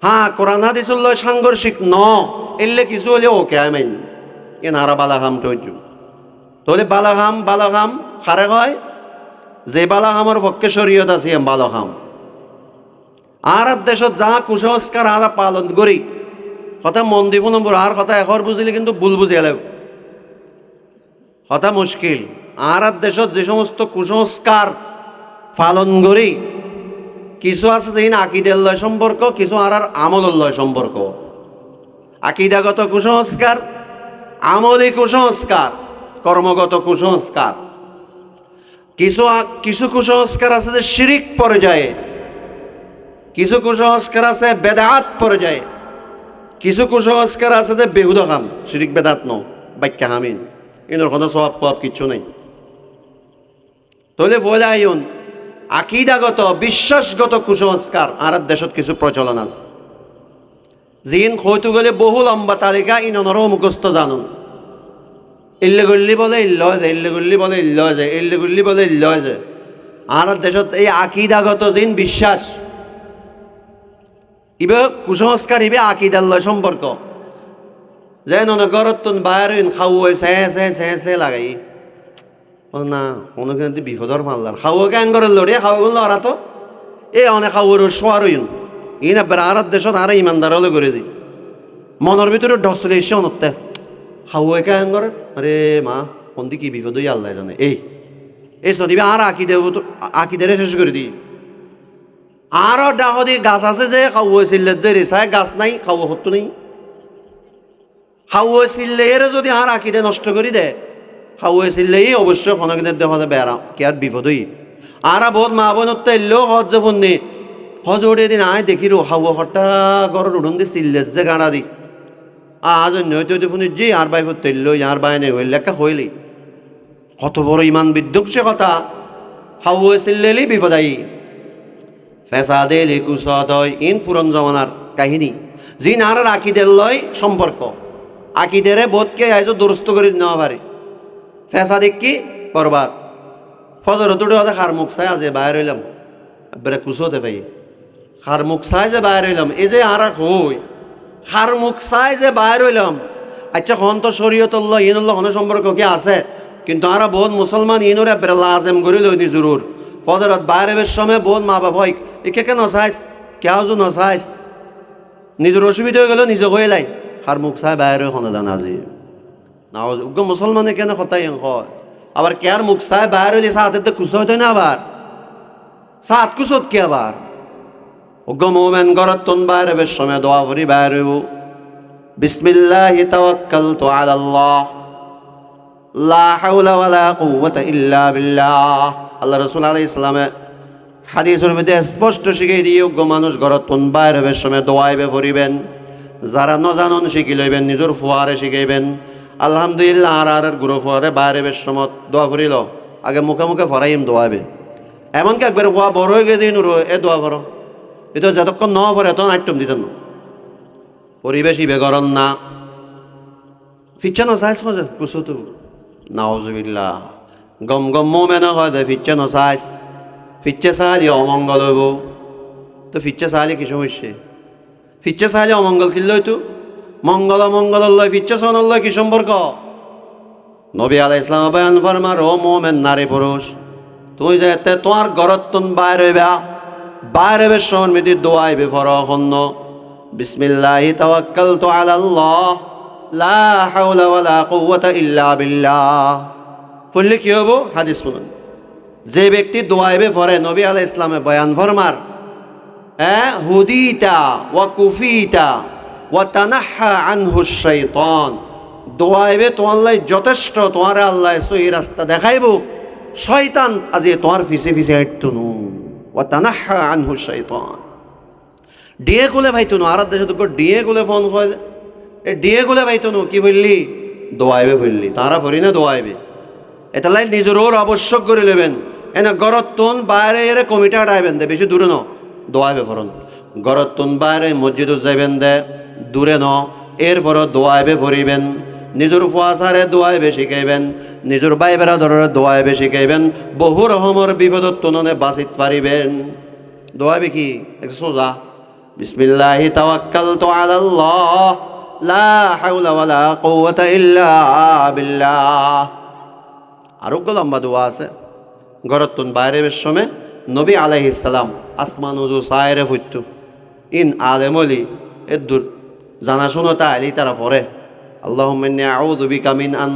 হ্যাঁ কোরআন হাদিসুল্লাহ সাংঘর্ষিক ন এল্লে কিছু হলে ওকে আইন এ নারা বালাহাম টৈজ। তাহলে বালাহাম খারে হয় যে বালাহামের পক্ষে শরীয়ত আছে বালাহাম। আর দেশত যা কুসংস্কার আরা পালন করি কথা মন দিব নম্বর আর কথা এখর বুঝিলে কিন্তু ভুল বুঝিয়ালে কথা মুশকিল। আর দেশত যে সমস্ত কুসংস্কার পালন করি কিছু আছে যেদিন আকিদের লয় সম্পর্ক, কিছু আর আমলের লয় সম্পর্ক। আকিদাগত কুসংস্কার, আমলি কুসংস্কার, কর্মগত কুসংস্কার। কিছু কুসংস্কার আছে যে শিরিক পর্যায়ে, কিছু কুসংস্কার আছে বেদাত পর্যায়ে, কিছু কুসংস্কার আছে যে বেহুদা কাম, শিরিক বেদাত ন বাক্যা হামিন এর কোনো সব কিচ্ছু নেই। তাহলে বলে আইন আকিদাগত বিশ্বাসগত কুসংস্কার আর দেশত কিছু প্রচলন আছে যিন হয়তো গেলে বহু লম্বা তালিকা ইনরও মুখস্থ জানুন। ইল্লে গুল্লি বলে ইল্ল যায়, ইল্লে গুল্লি বলে ইল্ল যায়, ইল্লে গুল্লি বলে ইল্ল যায়। আর দেশত এই আকিদাগত যিন বিশ্বাস ইবে কুসংস্কার ইবে আকিদার লয় সম্পর্ক। যেন ঘরত বাইর খাওয়া সে লাগাই না কোনো কিন্তু বিপদর মাল্লার খাওয়া কে আঙ্গরের লড়িয়ে খাওয়া লড়া তো এই অনেক খাওয়ার সোয়ার হইন ই না আর দেশত আর ইমানদার হলে করে দিই মনের ভিতরে ঢসলে এসে অনতে খাওয়া কে আঙ্গরের আরে মা কোন দিকে বিপদ হই আল্লাহ জানে। এই সদিবে আর আকিদের শেষ করে দিই। আরও ডাহদি গাছ আছে যে খাওয়া চিল্লের যে রেসায় গাছ নাই খাওয়া হতো নেই। খাওয়া চিল্লে এর যদি আর আকিদে নষ্ট করি দে খাওয়া চিল্লেই অবশ্যই খনকিদের দেখা যায় বেড়া কি আর বিপদ হই। আর বহুত মা বোনত এলেও হজ যে ফোন নেই হজ ওঠে দিন আয় দেখি রো খাওয়া হঠা ঘরের উঠুন দি চিল্লের যে গাড়া দি আজ অন্য হইতে ফোনের যে আর বাই ফোর তেললো আর বাই নেই হইলে একটা হইলি কত বড় ইমান বিধ্বংসী কথা। খাওয়া চিল্লেলেই বিপদ আই ফেসাদে লেকুসদ হয় ইন পুরন জমানার কাহিনী যিন আর আকিদের লয় সম্পর্ক। আকিদেরে বোধকে আইজ দুরস্ত করে নেওয়া পারে ফেসাদিক কি করবার ফজর তুড়ে হতে খার মুখ চাই আজে বাইর হইলাম এবারে কুচোতে পাই খার মুখ চাই যে বাইর হইলাম এই যে আর হই খার মুখ চাই যে বাইর হইলাম। আচ্ছা হন তো শরীয়তুল্লাহ ইনুল্লাহ হন সম্পর্ক কি আছে কিন্তু আর বহুত মুসলমান ইনুর এবারে লাজেম করে লইনি জরুর ফজরত বাইরের সময় বহুত মা বাবা হয় একে কেন চাইস কেউ নচাইস নিজের অসুবিধা হয়ে গেল নিজে হয়ে লাই খার মুখ চাই বাইরে সনাদান আজি না উগ্র মুসলমানে কেন কথাই হয় আবার কেয়ার মুখ চাই বাইরে হইলে সাহাতে খুশ হইতে না আবার সাত কুচত কি আবার উগ্র মোমেন গরত তন বাইরে সময় দোয়া ভরি বাইরে হইব বিসমিল্লাহি তাওয়াক্কালতু আলাল্লাহ লা হাওলা ওয়ালা কুওয়াতা ইল্লা বিল্লাহ। আল্লাহ রাসূল আলাইহিস সালামে হাদিসের মধ্যে স্পষ্ট শিখিয়ে দিয়ে যোগ্য মানুষ ঘরত তুন বাইর হবের সময় দোয়াইবে পড়িবেন। যারা নজানন শিখি লইবেন নিজের ফুয়ারে শিখাইবেন। আলহামদুলিল্লাহ আর গুরু ফুয়ারে বাইরে বেশ সময় দোয়া করিল আগে মুখে মুখে ফরাইম দোয়াবে এমনকি একবার ফুয়া বড় হয়ে গিয়ে দিন এ দোয়া করো এটা যতক্ষণ ন পরে এত নাট্যম দিতেন না পরিবেশ ইবে গরম না ফিচ্ছা নচাইছ কুচুতো নাউজুবিল্লাহ গম গম মোমেন হয় দে ফিচ্ছা নচাইছ ফিচ্ছে চাহালি অমঙ্গল হইব। তো ফিচ্ছে চাহালি কি সমস্যা? ফিচ্ছে চাহালি অমঙ্গল কিনল হইতো, মঙ্গল অমঙ্গল লয় ফিচ্ছে সনল লয় কি সম্পর্ক? নবী আলাইহিস সালাম বয়ান ফরমার, ও মুমিন নারী পুরুষ, তুই যেতে তোমার ঘরত তুন বাইর হইবা, বাইর হইবে সময় মিদি দোয়াইবে ফরখন্ন বিসমিল্লাহি তাওয়াক্কালতু আলাল্লাহ লা হাওলা ওয়ালা কুওয়াতা ইল্লা বিল্লাহ। পড়লে কি হবো? হাদিস শুনুন। যে ব্যক্তি দোয়াইবে পড়ে, নবী আলাইহিস সালামে বয়ান ফরমার, হুদিতা ওয়া কুফিতা ওয়া তানাহা আনহু শাইতান। দোয়াইবে তোমার লাই যথেষ্ট, তোমার আল্লাহ সহি রাস্তা দেখাইব, শয়তান আজি তোমার ফিসে ফিসে হাঁটতুনু। ওয়া তানাহা আনহু শাইতান। ডিএ গুলে ভাইতুনু, আর দেশে তো ডিএ গুলে ফোন হয়, এ ডিএ গুলে ভাইতুনু কি বললি? দোয়াইবে ফেললি, তারা ফরি না দোয়াইবে। এটা লাই নিজের ওর আবশ্যক করে নেবেন। এনে গরত তুন বাইরে এর কমিটি হাঁটাইবেন দে, বেশি দূরে ন দোয়াইবে ফরন। গরত তুন বাইরে মসজিদত যাইবেন দে, দূরে ন এরপর দোয়াইবে ফরিবেন। নিজের ফুয়াশারে দোয়াইবে শিখাইবেন, নিজের ভাই বেড়াদরের দোয়াইবে শিখাইবেন। বহু রকমের বিপদত তুননে বাঁচিত পারিবেন। দোয়াইবে কি? সোজা, বিসমিল্লাহি তাওয়াক্কালতু আলাল্লাহ লা হাওলা ওয়ালা কুওয়াতা ইল্লা বিল্লাহ। আরোগ্য লম্বা দোয়া আছে। গরতুন বাইরে সময় নবী আলাইহিস সালাম আসমান উজু সায়রে ফুটতু। ইন আলেমলি এর দূর জানাশুনো তাইলি তারা পড়ে, আল্লাহুম্মা ইন্নী আউযু বিকা মিন আন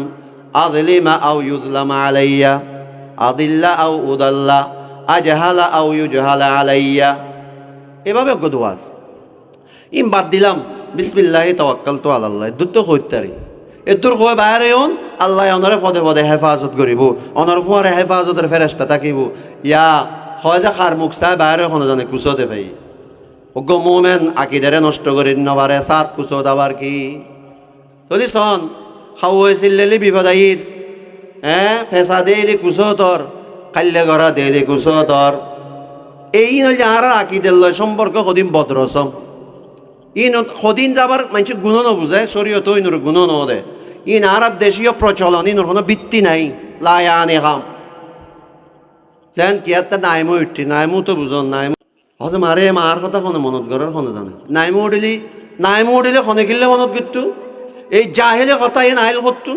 আযলিমা আও ইউযলামা আলাইয়া, আদিল্লা আও উদাল্লা, আজহালা আও ইউজহালা আলাইয়া। এভাবে দোয়া আছে। ইম বাদ দিলাম বিসমিল্লাহি তাওয়াক্কালতু আলাল্লাহ, দূর তো হইতারি এদূর হয়ে বাইরে হন, আল্লাহ অনরে পদে পদে হেফাজত করিব, অনর ফুয়ারে হেফাজতের ফেরেশতা থাকিব। ইয়া হয় যে খার মুখ চাই বাইরে কোনো জানে কুচতে ভাই। অজ্ঞ মোমেন আকিদারে নষ্ট করি নবারে সাত কুচত আবার কি যদি সন খাও হয়েছিল বিপদ আইর, ফেসা দেলি কুচতর, কাল্লে গড়া দেলি কুচতর। এই নইলে আর আকিদের লয় সম্পর্ক সদিন বদরসম। ইন সদিন যাবার মানুষ গুণ নবুঝে, শরীয়ত ইনোর গুণ নদে। ইন আর দেশীয় প্রচলন, ইনোর কোনো বৃত্তি নাই। লায়া আনে খাম যেন কি একটা নাইমো উঠি, নাইমো তো বুঝন নাইমো হজে মারে মার কথা কোনো মনত গড়ার কোনো জানে। নাইমো উঠিলে খনে কিনলে মনত গিট্টু। এই জাহেলে কথা এন আইল করতুন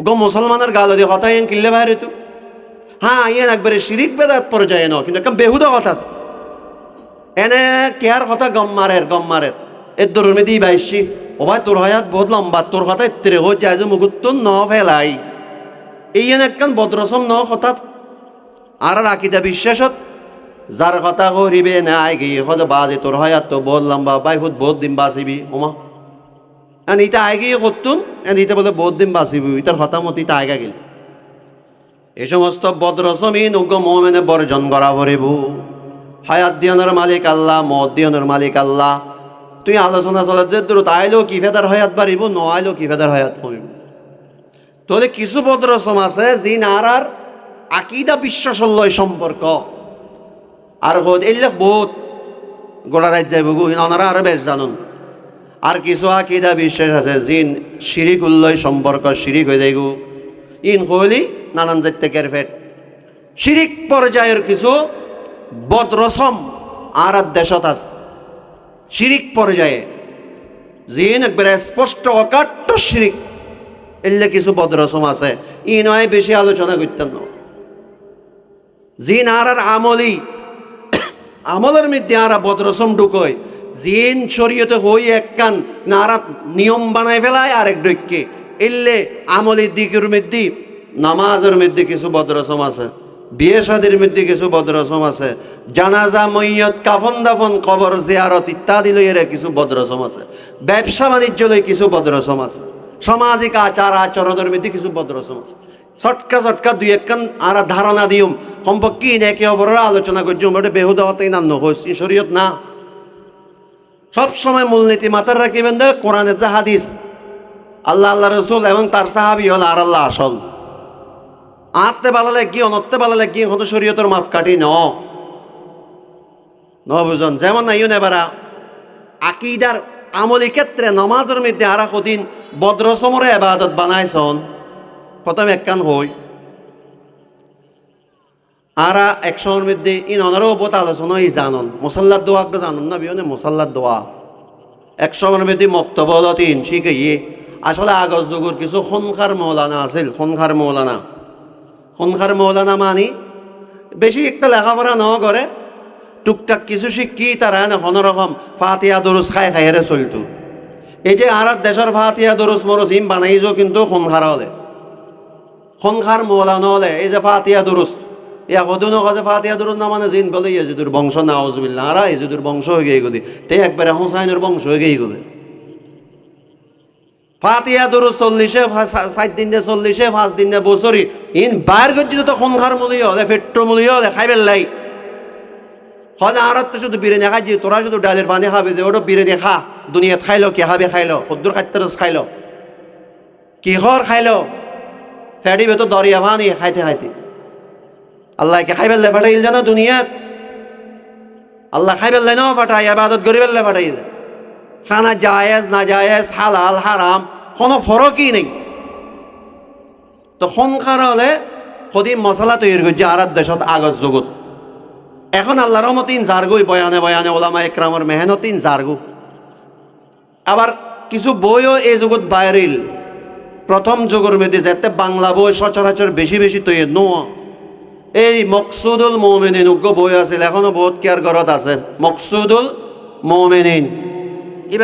গো মুসলমানের গালি কথা এন কিনলে বাইরে তো। হ্যাঁ ইয়েন একবারে শিরিক বেদাত পর্যায়ে ন, কিন্তু একটা বেহুদা কথা এনে কেয়ার কথা গম মারের এর দরমে দিই বাইশি। ও ভাই তোর হায়াত বহুত লম্বা, তোর কথা এত্রে হো যায় যে মুগুত্ত ন ফেলাই। এই এনে একখান বদরসম ন হঠাৎ আর আকিদা বিশ্বাসত যার কথা করিবে না আই গিয়ে হজে বাজে তোর হায়াত তো বহুত লম্বা, বাইফুত বহুত দিন বাঁচিবি। ওমা এন ইটা আই গিয়ে করতুন, এন ইটা বলে বহুত দিন বাঁচিবি, ইটার কথা মতো ইটা আইগা গেল। এই সমস্ত বদরসমিন উগ্র মোমেনে বর্জন করা পড়িব। হায়াত দিয়নের মালিক আল্লাহ, মদ দিয়নের মালিক আল্লাহ। তুই আলোচনা চলে যে দূর আইলেও কি ফেদার হায়াত বাড়িব, ন আইলেও কি ফেদার হায়াত কমিব। তাহলে কিছু বদরসম আছে যি নারার আকিদা বিশ্বাসর লয় সম্পর্ক। আর এলে বহুত গোড়া রাজ যাইব গো, ওনারা আরো বেশ জানুন। আর কিছু আকিদা বিশ্বাস আছে জিন শিরিক উল্লয় সম্পর্ক, শিরিক হয়ে যাইব। ইন হইলি নানান জাতীয় কেরফেট শিরিক পর্যায়ের কিছু বদরসম আর দেশত আছে। শিরিক পর্যায়ে জিন একবারে স্পষ্ট অকাট্য শিরিক, এলে কিছু বদরসম আছে। ই নয় বেশি আলোচনা করতেন না। জিন আর আমলের মধ্যে আর বদরসম ঢুকয়। জিন শরীয়তে হই একখান নারা নিয়ম বানায় ফেলায় আরেক ডৈক্যে। এলে আমলের দিকের মধ্যে নামাজের মধ্যে কিছু বদরসম আছে, বিয়ে শাদির মধ্যে কিছু বদরসম আছে, জানাজা মৈয়ত কাফন দাফন কবর জিয়ারত ইত্যাদি লইয়ের কিছু বদরসম আছে, ব্যবসা বাণিজ্য লই কিছু বদরসম আছে, সামাজিক আচার আচরণের মধ্যে কিছু বদরসম আছে। চটকা দুই একখান আর ধারণা দিউম সম্পর্কে একে অপরের আলোচনা করছুম, ওটা বেহুদা হতেই না হয়েছি শরীয়ত না। সবসময় মূলনীতি মাথার রাখিবেন দে কোরআনের যে হাদিস, আল্লাহ রসুল এবং তার সাহাবি হল আর আল্লাহ আসল। আঁততে বালালে কি অনত্তে বালালে কি হতো শরীয়তের মাফ কাটি ন বুঝন। যেমন নাইও নেবারা আকিদার আমলি ক্ষেত্রে নমাজের মধ্যে আর কদিন বদরসমরে এবাদত বানাইছন। প্রথম একখান হই আরা একশোর মধ্যে ইন অনারও ওপর আলোচনা ই জানন মুসাল্লার দোয়া জানন না বিহনে মুসাল্লার দোয়া একশোর মধ্যে মক্তব্য হলো তিন শিখে আসলে আগজ যুগর কিছু খনখার মৌলানা আছিল খনখার মৌলানা মানি বেশি একটা লেখাপড়া ন করে টুকটাক কিছু শিক্ষি তারা কোনোরকম ফাতিয়া দরুজ খাই হেরে চলতো এই যে আর দেশের ফাতিয়া দরুজ মরুজ ইম বানাইছো কিন্তু খনখার হলে খনখার মৌলানা হলে এই যে ফাতিয়া দরুজ ইয়া কদুনো কাজে ফাতিয়া দরুজ না মানে জিন বলে ইয়েজুদুর বংশ না আউজুবিল্লাহ আর ইয়েজুদুর বংশ হয়ে গিয়ে গেলি তে একবারে হুসাইনের বংশ হয়ে গিয়ে গেলে ফাতিয়া দরুজ 40 7 দিনে 40 5 দিনে বছরই ইন বাইর গজ্জিত তো খনখার মূল্য হলে পেট্রো মূল্য হলে খাইবেন লাই হয় আর তো শুধু বিরিয়ানি খাইছি তোরা শুধু ডালের পানি খাবে যে ওটা বিরিয়ানি খা দুনিয়াত খাইলো কে খাবে খাইলো সদ্দুর খাদ্যরস খাইলো কিহর খাইলো ফ্যাটি বেতো দরিয়া পানি খাইতে খাইতে আল্লাহকে খাই পেলে ফাটাইল জানো দুনিয়াত আল্লাহ খাই পেলে না ফাটাই আবাদত করি পেলে ফাটাইল খানা জায়েজ না জায়েজ হালাল হারাম কোনো ফরকই নেই তো খনখার হলে সদি মশলা তৈরি করছে আর দেশত আগত জগৎ এখন আল্লাহর রহমতিন জারগুই বয়ানে বয়ানে ওলামা একরামর মেহনতিন জারগু আবার কিছু বইও এই জগৎ বাইরিল প্রথম যুগের মধ্যে যেতে বাংলা বই সচরাচর বেশি বেশি তৈরি নো এই মকসুদুল মোমেনিন উগ্র বই আছিল এখনো বহুত কেয়ার ঘরত আছে মকসুদুল মোমেনিন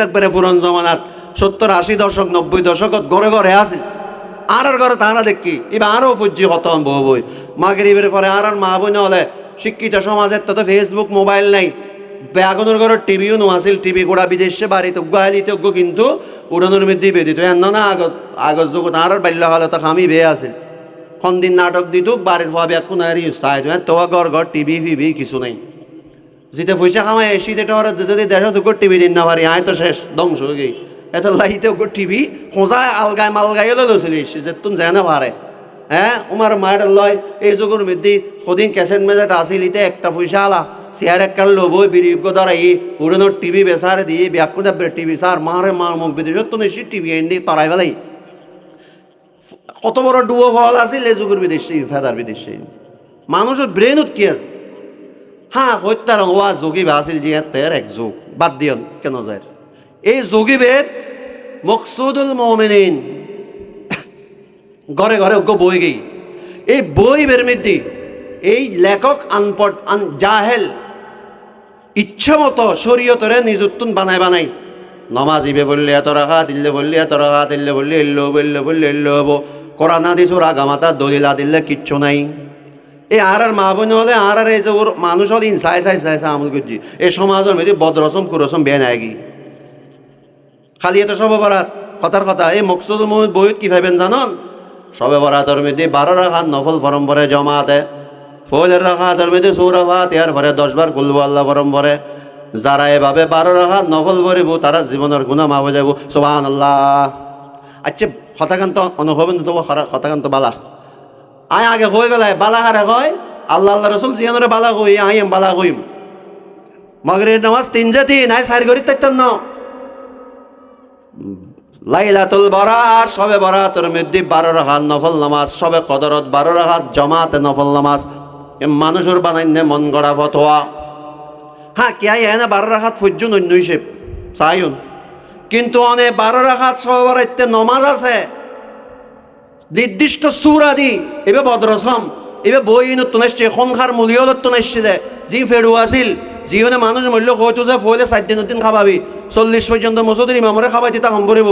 একবারে পুরন জমানাত 70-80 দশক 90 দশকত ঘরে ঘরে আছিল আর ঘরে তারা দেখি এবার আরও ফুজি খতম বউ বই মাগরিবের পরে আর মা বোন হলে শিক্ষিত সমাজের তো ফেসবুক মোবাইল নাই বেগুনের ঘরের টিভিও নো আছিল টিভি গোড়া বিদেশে বাড়িতে গালিতে কিন্তু উড়ানোর মধ্যেই বেদিত এন না আগত যুগত আর বাল্যকালে তো খামি বেয়ে আছিল সন্দিন নাটক দিত বাড়ির ভাবে এখন আর চাই তোমার ঘর টিভি ফিভি কিছু নাই যেটা পয়সা খামাই শীতে টহরে যদি দেশত টিভি দিন না পারি আয় তো শেষ ধ্বংস হয়ে গেই এত লাইতে টিভি খোঁজায় আলগায় মালগাই লইছিল যে তুমি যায় না পারে হ্যাঁ উমার মায়ের লয় এই যুগের মধ্যে সদিন ক্যাসেট মেজাট আসিল ইতে একটা পয়সা আলা চেয়ার একটা লোবই বিরিজ্ঞ ধরাই উড়ানোর টিভি বেসারে দিয়ে ব্যাকুদ টিভি সার মারে মার মুখ বিদেশ তো নিশ্চিত টিভি এনে তারাই বেলাই কত বড় ডুয়ো ফল আছিল এই যুগের বিদেশে ফেদার বিদেশে মানুষের ব্রেনত কি আছে হ্যাঁ হত্যার ওয়া যোগীবে আছিল যে তের এক যোগ বাদ দিয়ন কেন যায় এই যোগীবের মকসুদুল মোমেনিন ঘরে ঘরে বই গেই এই বই বের মধ্যে এই লেখক আনপট জাহেল ইচ্ছা মতো শরীয়তরে নিজুত্তুন বানাই নমাজ ইবে বললে এত রাখা দিল্লে বললে এত রাখা দিল্লে বললে এল্লো বললে এল্লো হবো কোরআনা দিছ রাগামাতা দলিলা দিল্লে কিচ্ছু নাই এই আর মা বোন হলে আর এই যে ওর মানুষ হলে চাই আমল করছি এই সমাজের মধ্যে বদরসম কুরসম বেন আগে খালি এত সবে বরাত কথার কথা এই মকসুদ বইত কি ভাবেন জানন সবে বরাতের মধ্যে 12 রাখাত নফল ফরম ভরে জমাতে ফজর রাখাতের মধ্যে সৌরভাত এর ভরে 10 বার কুলবু আল্লাহ ফরম ভরে যারা এভাবে 12 রাখাত নফল ভরিব তারা জীবনের গুনাহ মাফ হয়ে যাব সুবহানাল্লাহ আচ্ছা হতাকান্ত অনুভব তো হতাকান্ত বালা আয় আগে হয়ে বেলায় বালা হারে হয় আল্লাহ রসুল জিয়ানরে বালা কই আই এম বালা কইম মাগরিবের নামাজ 3 জাতি নাই 4 গরি তাইতেন না লাইলাতুল বারাত সবে বরাতের মধ্যে 12 রাকাত নফল নামাজ সবে কদরত 12 রাকাত জামাতে নফল নামাজ মানুষের বানাইনে মন গড়া ফতোয়া হ্যাঁ কে আয় না 12 রাকাত পর্যন্ত অন্য হিসেব চাইন কিন্তু অনেক 12 রাকাত সবে বরাতে নামাজ আছে নির্দিষ্ট সূরা দি এবে বদরসম এবে বই নতুন আসছে খনখার মূল্য নতুন আসছে যে ফেরু আছিল জীবনে মানুষ মূল্য হয়তো যে ফলে 4 দিন খাবাবি 40 পর্যন্ত মসজিদের ইমামরে খাবাই দিতা কম পড়িব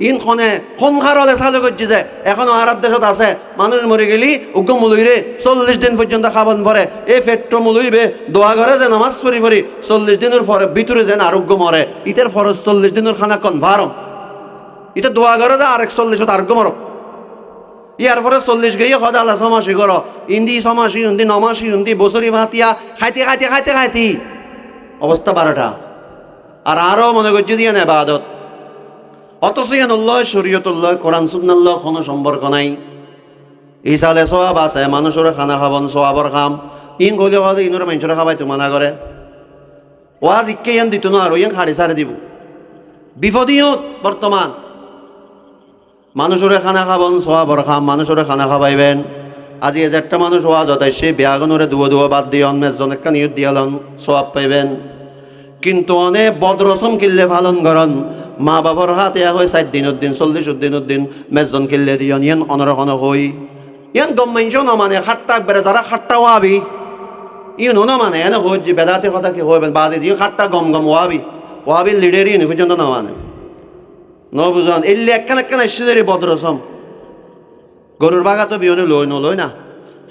ইন খনে খনখার হলে চালু করছে যে এখনো আর দেশত আছে মানুষ মরে গেলি উগ্র মূলইরে 40 দিন পর্যন্ত খাবন পরে এই পেট্রো মূলইবে দোয়া ঘরে যে নামাজ পড়ি 40 দিনের পরে ভিতরে যেন আরোগ্য মরে ইতের ফরজ 40 দিনের খানা কনফার্ম এটা দোয়া ঘরে যে আরেক 40 আরোগ্য মর ইয়ার পরে 40 গিয়ে সদা আল্লাহ সমাসি করো ইন্দি সমাসি হিন্দি নমাসি হিন্দি বছরি ভাতিয়া খাইতে অবস্থা 12টা আর আরও মনে করছি দিয়ে না বাদত অথচ ইয়ানুল্লাহ শরীয়তুল্লাহ কোরআন সুন্নাল্লাহ কোনো সম্পর্ক নাই ইসালে সোয়াব আছে মানুষের খানা খাবন সোয়াবর খাম ইন গলে হলে ইনোর মানুষের খাবাই তো মানা করে ওয়াজ ইকে ইয়ান দিত না আর ইয়ান খাড়ি সারে দিব বিপদীয় বর্তমান মানুষের খানা খাবন সোয়াবর খাম মানুষের খানা খাবাইবেন আজি একটা মানুষ ওয়াজ হতায় সেই বেয়াগনরে দুয়া বাদ দিয়ে মেজন একটা নিয়ত দিয়ালন সওয়াব পাইবেন। কিন্তু অনেক বদরসম কিনলে পালন করন, মা বাবার হাতে হয় 4 দিনের দিন 40 দিনের দিন মেজন কিনলে দিয়ন ইয়ান অনরখন হই ইয়ান গম্মাইনজন মানে খাট্টা বেড়ে যারা খাট্টা ওয়াবি ইউন না মানে এনে হই যে বেদাতের কথা কি হইবেন বাদে যে খাট্টা গম ওয়াবি লিডারই ইউনি পর্যন্ত না মানে ন বুঝন এলে একখান এসে বদরসম গরুর বাগা তো বিয়নে নলই না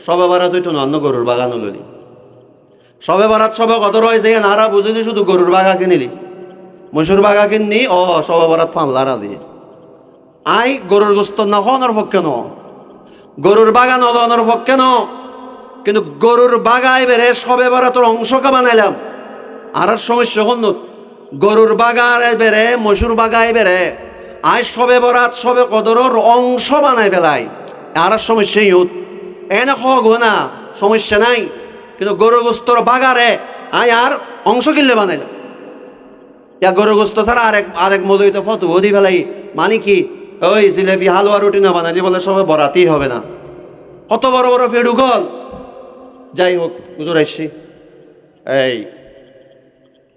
সবে বারাত হইতো অন্য গরুর বাগান লইলি সবে বারাত সবে কত রয়েছে নারা বুঝে যে শুধু গরুর বাগা কিনিলি মসুর বাগা কিনি সবে বারাত ফানলারা দিয়ে আই গরুর গোস্ত না হওয়ার পক্ষে ন গরুর বাগান হলানোর পক্ষে ন কিন্তু গরুর বাগায় বেড়ে সবে বারাতর অংশকে বানাইলাম আর সমস্যা হল গরুর বাগায় বেড়ে মসুর বাগায় বেড়ে আই সবে বরাত সবে কদরের অংশ বানাই ফেলাই আর সমস্যা ইউত এনে হগ না সমস্যা নাই কিন্তু গরুর গোস্তর বাগারে আই আর অংশ কিনলে বানাইলাম ইয়া গরুর গোস্ত ছাড়া আরেক মদই তো ফটো দি ফেলাই মানে কি ওই জিলেপি হালুয়া রুটি না বানাইলে বলে সবে বরাতেই হবে না কত বড় বড় ফেডু গল যাই হোক হুজুর আসছি এই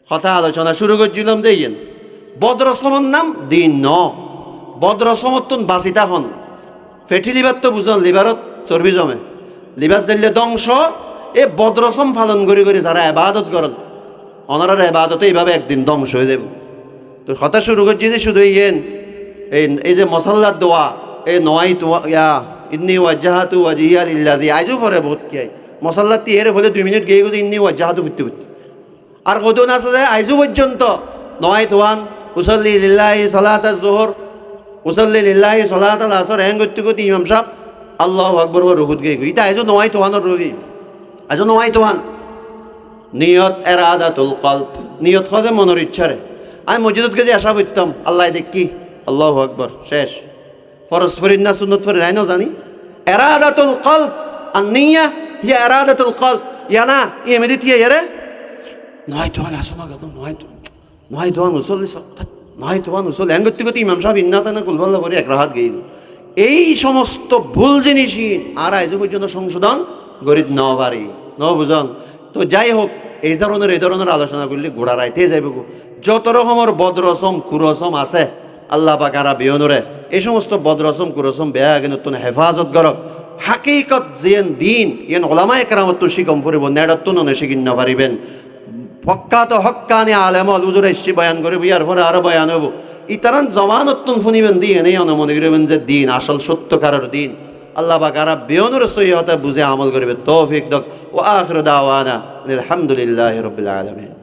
কথা আলোচনা শুরু করছিলাম দেইয়েন বদরসমর নাম দিন ন বদরসমতন বাঁচিতা হন ফেটি লিভার তো বুঝন লিভারত চর্বি জমে লিভার জ্বললে ধ্বংস এ বদরসম পালন করে যারা এবাদত করেন অনারার এবাদতে এইভাবে একদিন ধ্বংস হয়ে যাব তো কথা শুরু করছি যে শুধু এই যে মশাল্লার দোয়া এই নয় তো ইয়া ইন্নি ওয়াজ্জাহাতু ওয়াজহিয়া লিল্লাযী আইজু পরে বহুত কি মশাল্লার তি এর ফলে 2 মিনিট গিয়ে গেছে ইন্নি ওয়াজ্জাহাতু ফুটতে আর কতন আছে যে আইজু পর্যন্ত নয় তোয়ান উসল্লি লিল্লাহি সালাতাজ যুহর উসল্লি লিল্লাহি সালাতাল আসর হ্যাং করতে ইমাম সাহেব আল্লাহু আকবার ওর রুকুত গিয়ে এটা আইজু নয় তোয়ানোর রোগী আইজু নয় তোয়ান নিয়ত এরাদাতুল কলব নিয়ত হলে মনের ইচ্ছারে আমি মসজিদত গেছি আশা করতাম আল্লাহ দেখি আল্লাহু আকবার শেষ ফরজ ফরিদ না সুন্নত ফরিদ আইনো জানি এরাদাতুল কলব আর নিয়া ইয়া এরাদাতুল কলব ইয়া না এমনি দিয়ে ইয়ারে নয় তোয়ান আসমা গত নয় তোয়ান উসল্লি নয় তোয়ান উসল্লি হ্যাং করতে ইমাম সাহেব ইন্নাতা না কুলবাল্লা করে এক রাহাত গেই এই সমস্ত ভুল জিনিসই আর আইজ পর্যন্ত সংশোধন গরিব ন পারি ন বুঝন তো যাই হোক এই ধরনের আলোচনা করলে গোড়া রাইতে যাইব যত রকমের বদরসম কুরসম আছে আল্লাহ পাক আরা বিয়নরে এই সমস্ত বদরসম কুরসম বেয়া কিন্তু হেফাজত করক হাকিকত যেন দিন ইয়ান ওলামায়ে কেরামত তো শিকম ফুরিব নেড়ত ননে শিকিন না পারিবেন ফক্কাত হক্কানি আলেমল উজুর এসছি বয়ান করে বিয়ার পরে আরো বয়ান হবো ইতারান জমানতন ফুনিবেন দিয়ে নেই মনে করিবেন যে দিন আসল সত্যকারের দিন আল্লাহ পাক আরা বিয়নুর সহিহতা বুঝে আমল করিবে তৌফিক দক ও আখির দাওয়ানা আলহামদুলিল্লাহি রাব্বিল আলামিন।